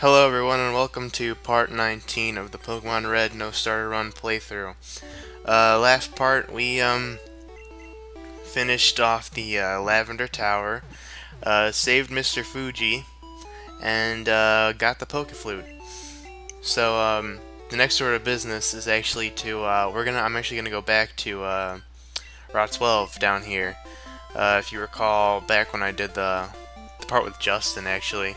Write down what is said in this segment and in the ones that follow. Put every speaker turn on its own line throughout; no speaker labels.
Hello everyone and welcome to part 19 of the Pokemon Red No Starter Run playthrough. Last part we finished off the Lavender Tower, saved Mr. Fuji, and got the Pokeflute. So the next order of business is actually to I'm actually gonna go back to Route 12 down here. If you recall back when I did the part with Justin actually.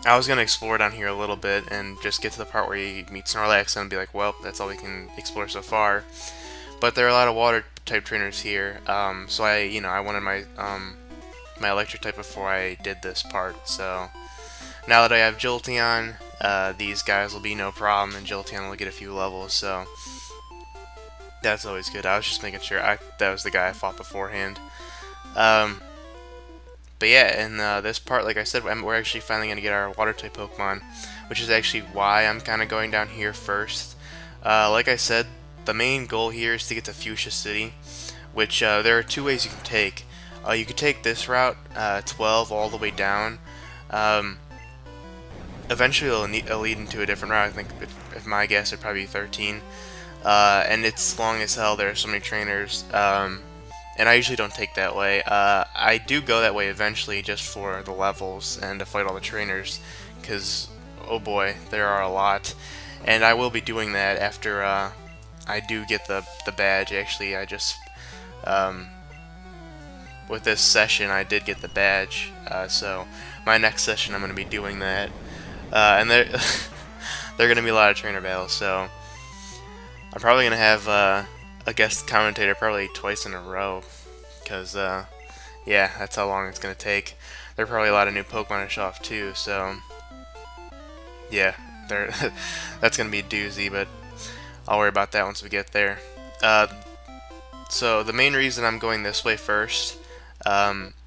I was going to explore down here a little bit and just get to the part where you meet Snorlax and be like, well, that's all we can explore so far. But there are a lot of water type trainers here, so I wanted my electric type before I did this part. So now that I have Jolteon, these guys will be no problem, and Jolteon will get a few levels. So that's always good. I was just making sure that was the guy I fought beforehand. But yeah, in this part, like I said, we're actually finally going to get our water-type Pokemon, which is actually why I'm kind of going down here first. Like I said, the main goal here is to get to Fuchsia City, which there are two ways you can take. You could take this route, 12, all the way down. Eventually it'll lead into a different route. I think, if my guess, it'd probably be 13. And it's long as hell. There are so many trainers. And I usually don't take that way. I do go that way eventually just for the levels and to fight all the trainers, because, oh boy, there are a lot. And I will be doing that after I do get the badge. Actually, with this session, I did get the badge. So my next session, I'm going to be doing that. And there are going to be a lot of trainer battles, so I'm probably going to have a guest commentator probably twice in a row, because yeah, that's how long it's gonna take. There are probably a lot of new Pokemon to show off too, so yeah, that's gonna be a doozy, but I'll worry about that once we get there. So the main reason I'm going this way first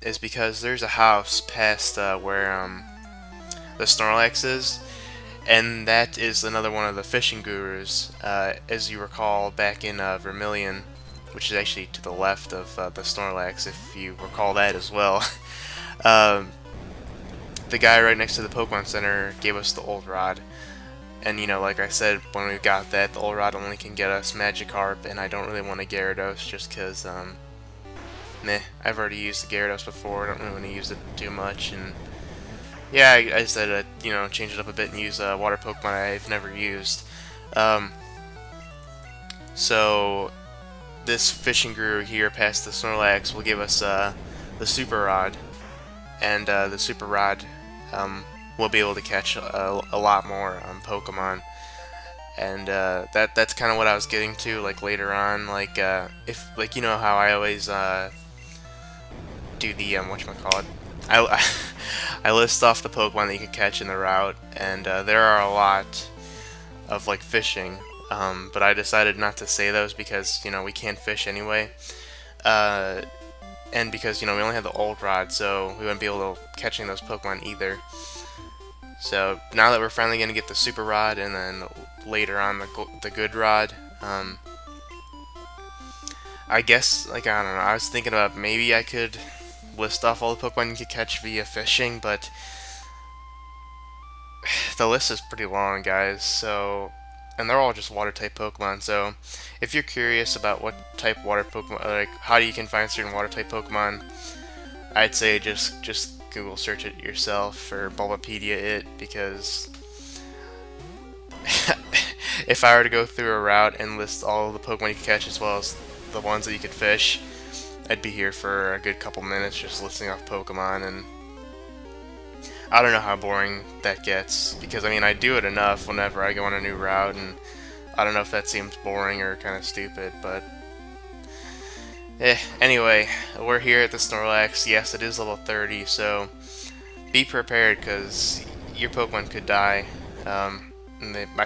is because there's a house past where the Snorlax is, and that is another one of the fishing gurus, as you recall back in Vermilion, which is actually to the left of the Snorlax, if you recall that as well. The guy right next to the Pokemon Center gave us the Old Rod, and like I said, when we got that, the Old Rod only can get us Magikarp, and I don't really want a Gyarados just because, meh, I've already used the Gyarados before, I don't really want to use it too much, and yeah, I said, change it up a bit and use a water Pokemon I've never used. So this fishing guru here past the Snorlax will give us the Super Rod, and the Super Rod will be able to catch a lot more Pokemon. And that's kind of what I was getting to, like later on, if how I always do the whatchamacallit. I list off the Pokemon that you can catch in the route, and there are a lot of fishing, but I decided not to say those because we can't fish anyway, and because we only have the Old Rod, so we wouldn't be able to catching those Pokemon either. So now that we're finally gonna get the Super Rod, and then later on the Good Rod, I guess I don't know. I was thinking about maybe I could list off all the Pokemon you could catch via fishing, but the list is pretty long, guys, so, and they're all just water type Pokemon, so if you're curious about what type water Pokemon, how you can find certain water type Pokemon, I'd say just Google search it yourself, or Bulbapedia it, because if I were to go through a route and list all the Pokemon you could catch as well as the ones that you could fish, I'd be here for a good couple minutes just listing off Pokemon, and I don't know how boring that gets, because I do it enough whenever I go on a new route, and I don't know if that seems boring or kind of stupid, but anyway, we're here at the Snorlax. Yes, it is level 30, so be prepared, because your Pokemon could die. I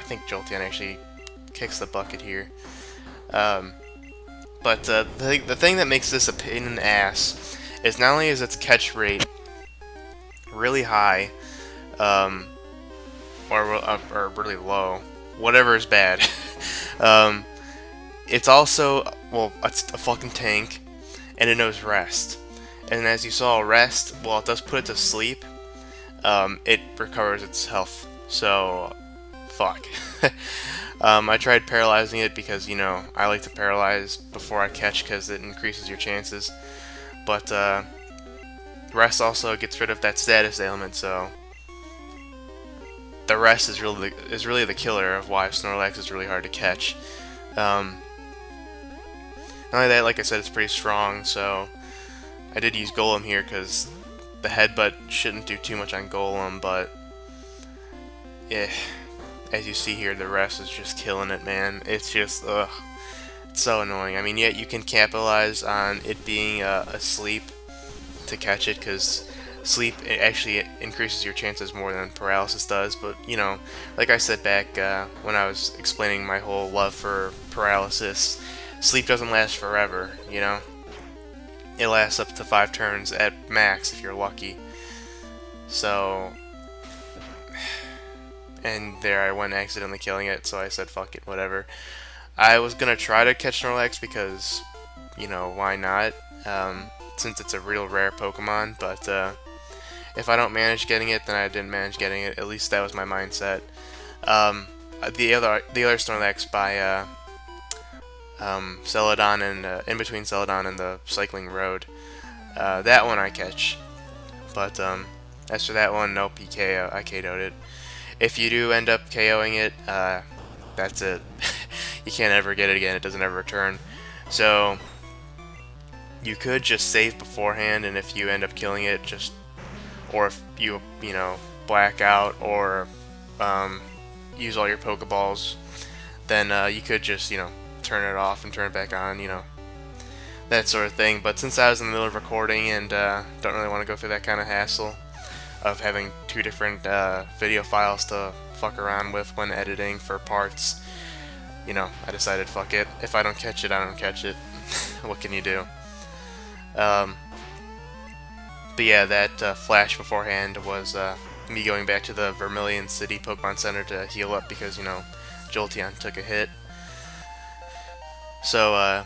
think Jolteon actually kicks the bucket here. But the thing that makes this a pain in the ass is not only is its catch rate really high, or really low, whatever is bad. It's also, well, it's a fucking tank, and it knows rest. And as you saw, rest, well, it does put it to sleep, it recovers its health. So, fuck. I tried paralyzing it because, you know, I like to paralyze before I catch because it increases your chances. But rest also gets rid of that status ailment, so the rest is really the killer of why Snorlax is really hard to catch. Not only that, like I said, it's pretty strong, so I did use Golem here because the headbutt shouldn't do too much on Golem, but yeah, as you see here, the rest is just killing it, man. It's just, ugh, it's so annoying. I mean, yeah, you can capitalize on it being asleep to catch it, because sleep, it actually increases your chances more than paralysis does, but, you know, like I said back when I was explaining my whole love for paralysis, sleep doesn't last forever, you know? It lasts up to 5 turns at max if you're lucky. So, and there I went accidentally killing it, so I said fuck it, whatever. I was gonna try to catch Snorlax because, you know, why not? Since it's a real rare Pokemon, but if I don't manage getting it, then I didn't manage getting it. At least that was my mindset. The other Snorlax by Celadon and in between Celadon and the Cycling Road, that one I catch. But as for that one, nope, I KO'd it. If you do end up KOing it, that's it. You can't ever get it again. It doesn't ever return. So you could just save beforehand, and if you end up killing it, or if you know, black out or use all your Pokeballs, then you could just, you know, turn it off and turn it back on, you know, that sort of thing. But since I was in the middle of recording and don't really want to go through that kind of hassle of having 2 different video files to fuck around with when editing for parts, you know, I decided fuck it. If I don't catch it, I don't catch it. What can you do? But yeah, that flash beforehand was me going back to the Vermilion City Pokemon Center to heal up because, you know, Jolteon took a hit. So,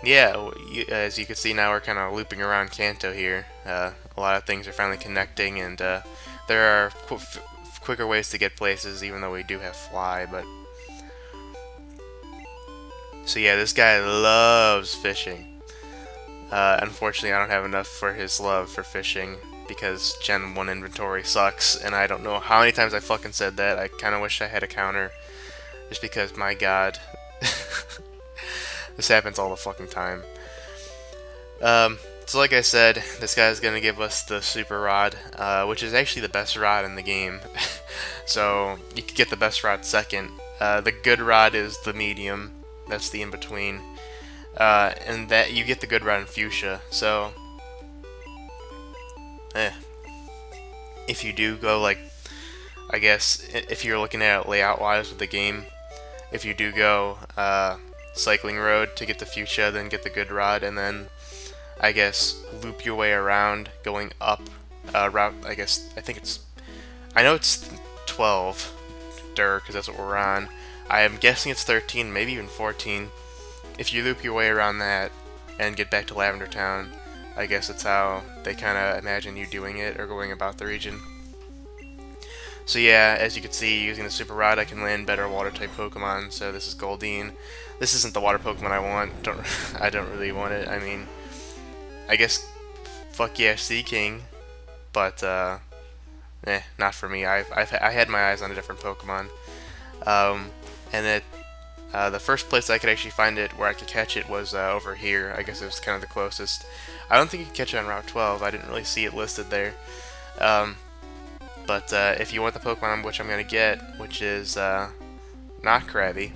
yeah, as you can see now, we're kind of looping around Kanto here. A lot of things are finally connecting, and there are quicker ways to get places, even though we do have Fly, but... So yeah, this guy loves fishing. Unfortunately, I don't have enough for his love for fishing, because Gen 1 inventory sucks, and I don't know how many times I fucking said that. I kind of wish I had a counter, just because, my god. This happens all the fucking time. So like I said, this guy's gonna give us the Super Rod, which is actually the best rod in the game. So you could get the best rod second. The good rod is the medium. That's the in-between. And that you get the good rod in Fuchsia. So, if you do go, like, I guess, if you're looking at it layout-wise with the game, if you do go Cycling Road to get the Fuchsia, then get the good rod, and then, I guess, loop your way around, going up route, I know it's 12, because that's what we're on. I am guessing it's 13, maybe even 14. If you loop your way around that and get back to Lavender Town, I guess that's how they kind of imagine you doing it, or going about the region. So yeah, as you can see, using the Super Rod, I can land better Water-type Pokemon. So this is Goldeen. This isn't the Water Pokemon I want. I don't really want it. I mean, I guess, fuck yeah, Sea King, but not for me. I had my eyes on a different Pokemon, and the first place I could actually find it where I could catch it was over here. I guess it was kind of the closest. I don't think you could catch it on Route 12. I didn't really see it listed there. But if you want the Pokemon which I'm going to get, which is not Krabby.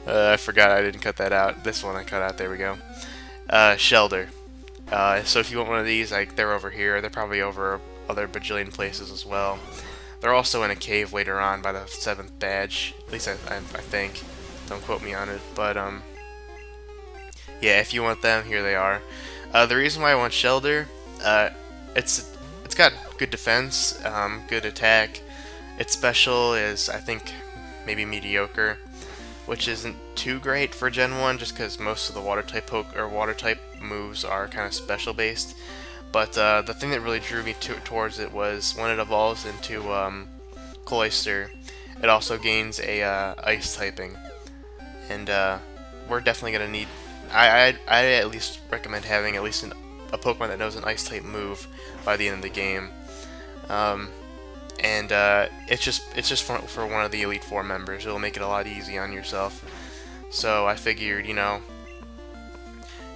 I forgot I didn't cut that out. This one I cut out. There we go. Shelder. So if you want one of these, like, they're over here. They're probably over other bajillion places as well. They're also in a cave later on by the 7th badge. At least I think. Don't quote me on it. But, yeah, if you want them, here they are. The reason why I want Shelder, it's got good defense, good attack. Its special is, I think, maybe mediocre, which isn't too great for Gen 1, just because most of the water type moves are kind of special based. But the thing that really drew me towards it was when it evolves into Cloyster, it also gains a ice typing, and we're definitely gonna need. I at least recommend having at least a Pokemon that knows an ice type move by the end of the game. And it's just for one of the Elite Four members. It'll make it a lot easy on yourself. So I figured, you know,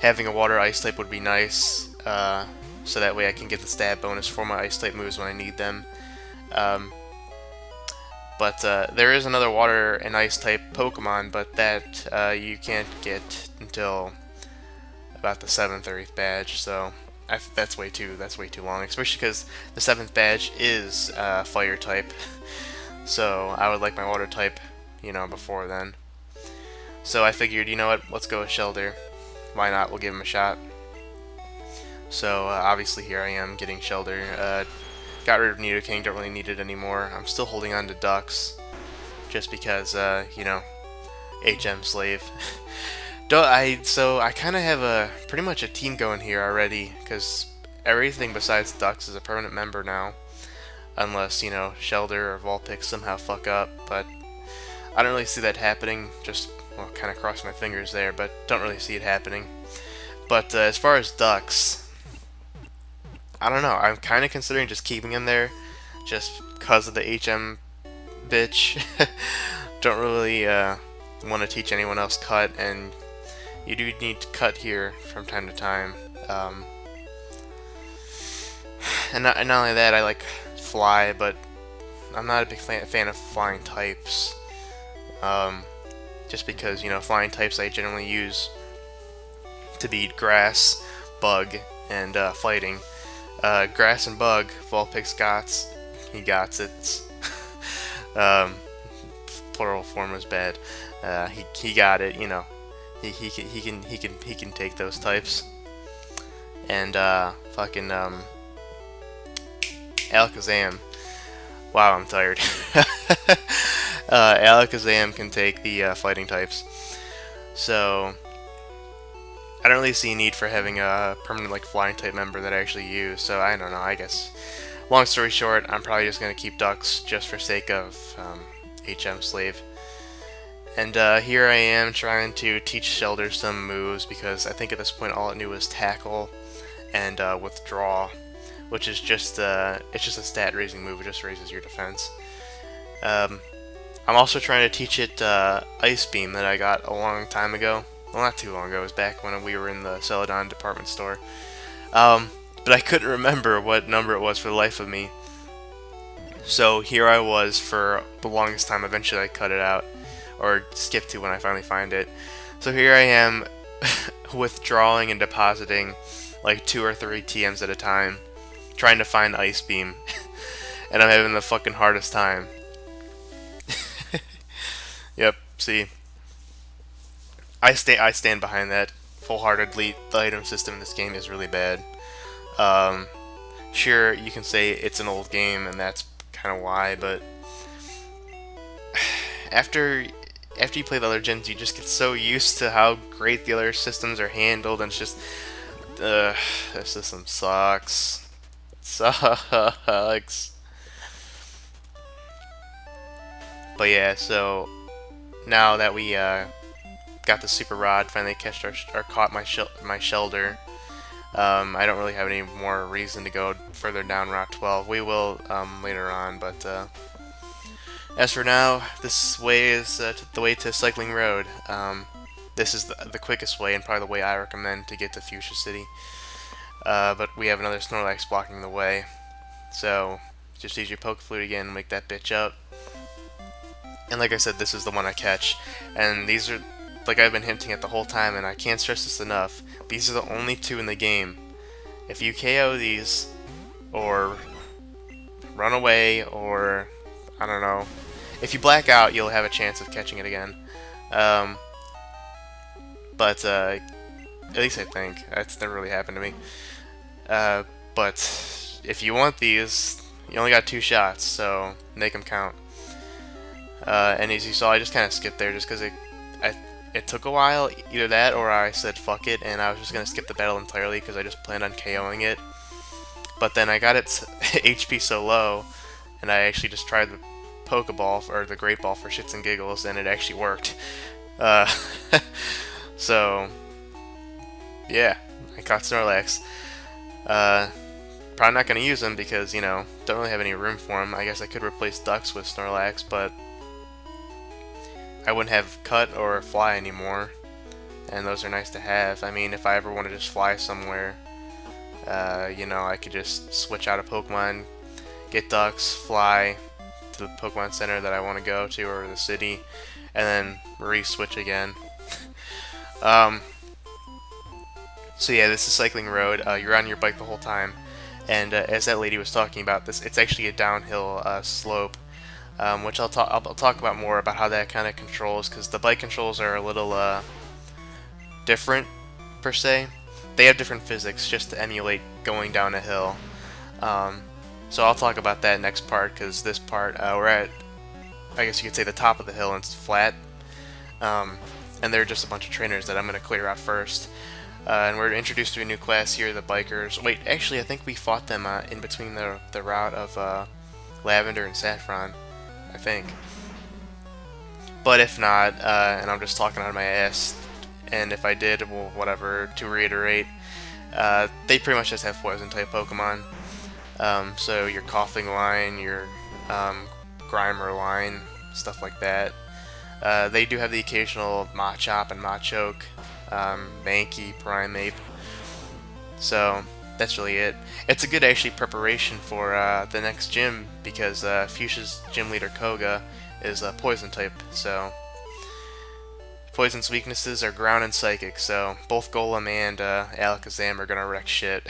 having a water ice type would be nice. So that way I can get the stat bonus for my ice type moves when I need them. But there is another water and ice type Pokemon, but that you can't get until about the 7th or 8th badge. So that's way too long, especially because the 7th badge is fire type. So I would like my water type, you know, before then. So I figured, you know what, let's go with Shelder. Why not? We'll give him a shot. So obviously here I am getting Shelder. Got rid of Nidoking, don't really need it anymore. I'm still holding on to Ducks, just because, you know, HM slave. So I kind of have pretty much a team going here already, because everything besides Ducks is a permanent member now, unless, you know, Shelder or Vulpix somehow fuck up. But I don't really see that happening. Just, well, kind of cross my fingers there, but don't really see it happening. But as far as Ducks, I don't know. I'm kind of considering just keeping him there, just because of the HM bitch. Don't really want to teach anyone else cut, and you do need to cut here from time to time. And not only that, I like fly, but I'm not a big fan of flying types. Just because, you know, flying types I generally use to beat grass, bug, and fighting. Grass and bug, Vulpix gots. He gots it. Plural form was bad. He got it. You know, he can take those types. And fucking Alakazam. Wow, I'm tired. Alakazam can take the fighting types. So I don't really see a need for having a permanent like flying type member that I actually use, so I don't know, I guess. Long story short, I'm probably just going to keep Ducks just for sake of HM Slave. And here I am trying to teach Shelder some moves, because I think at this point all it knew was Tackle and Withdraw, which is just it's just a stat raising move, it just raises your defense. I'm also trying to teach it Ice Beam that I got a long time ago. Well, not too long ago. It was back when we were in the Celadon department store. But I couldn't remember what number it was for the life of me. So here I was for the longest time. Eventually I cut it out, or skip to when I finally find it. So here I am withdrawing and depositing like 2 or 3 TMs at a time, trying to find Ice Beam. And I'm having the fucking hardest time. Yep, see. I stand behind that full-heartedly. The item system in this game is really bad. Sure, you can say it's an old game, and that's kind of why, but after you play the other gens, you just get so used to how great the other systems are handled, and it's just, the system sucks. It sucks. But yeah, so now that we got the Super Rod, finally caught my Shelder. I don't really have any more reason to go further down Route 12. We will later on, but as for now, this way is the way to Cycling Road. This is the quickest way, and probably the way I recommend to get to Fuchsia City. But we have another Snorlax blocking the way, so just use your Poke Flute again and wake that bitch up. And like I said, this is the one I catch, and these are, like I've been hinting at the whole time, and I can't stress this enough, these are the only 2 in the game. If you KO these, or run away, or, I don't know, if you black out, you'll have a chance of catching it again. But at least I think. That's never really happened to me. But if you want these, you only got 2 shots, so make them count. And as you saw, I just kind of skipped there just because it took a while, either that or I said fuck it, and I was just going to skip the battle entirely because I just planned on KOing it. But then I got its HP so low, and I actually just tried the Pokeball or the Great Ball for shits and giggles, and it actually worked. Uh, so yeah, I caught Snorlax. Uh, Probably not going to use him because, you know, don't really have any room for him. I guess I could replace Ducks with Snorlax, but I wouldn't have Cut or Fly anymore, and those are nice to have. I mean, if I ever want to just fly somewhere, you know, I could just switch out a Pokemon, get Ducks, fly to the Pokemon Center that I want to go to, or the city, and then re-switch again. So yeah, this is Cycling Road. You're on your bike the whole time. And as that lady was talking about this, it's actually a downhill slope, which I'll talk about more about how that kind of controls, because the bike controls are a little different per se. They have different physics just to emulate going down a hill. So I'll talk about that next part, because this part we're at, I guess you could say, the top of the hill and it's flat. And there are just a bunch of trainers that I'm going to clear out first. And we're introduced to a new class here, the Bikers. Wait, actually, I think we fought them in between the route of Lavender and Saffron, I think. But if not, and I'm just talking out of my ass, and if I did, well, whatever, to reiterate, they pretty much just have Poison-type Pokemon. So your Coughing line, your Grimer line, stuff like that. They do have the occasional Machop and Machoke, Mankey, Primeape. So that's really it. It's a good actually preparation for the next gym, because Fuchsia's gym leader Koga is Poison type. So Poison's weaknesses are Ground and Psychic. So both Golem and Alakazam are gonna wreck shit.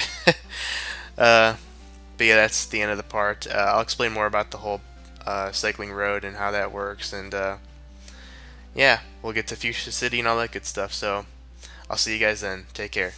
But yeah, that's the end of the part. I'll explain more about the whole Cycling Road and how that works, and yeah, we'll get to Fuchsia City and all that good stuff. So I'll see you guys then. Take care.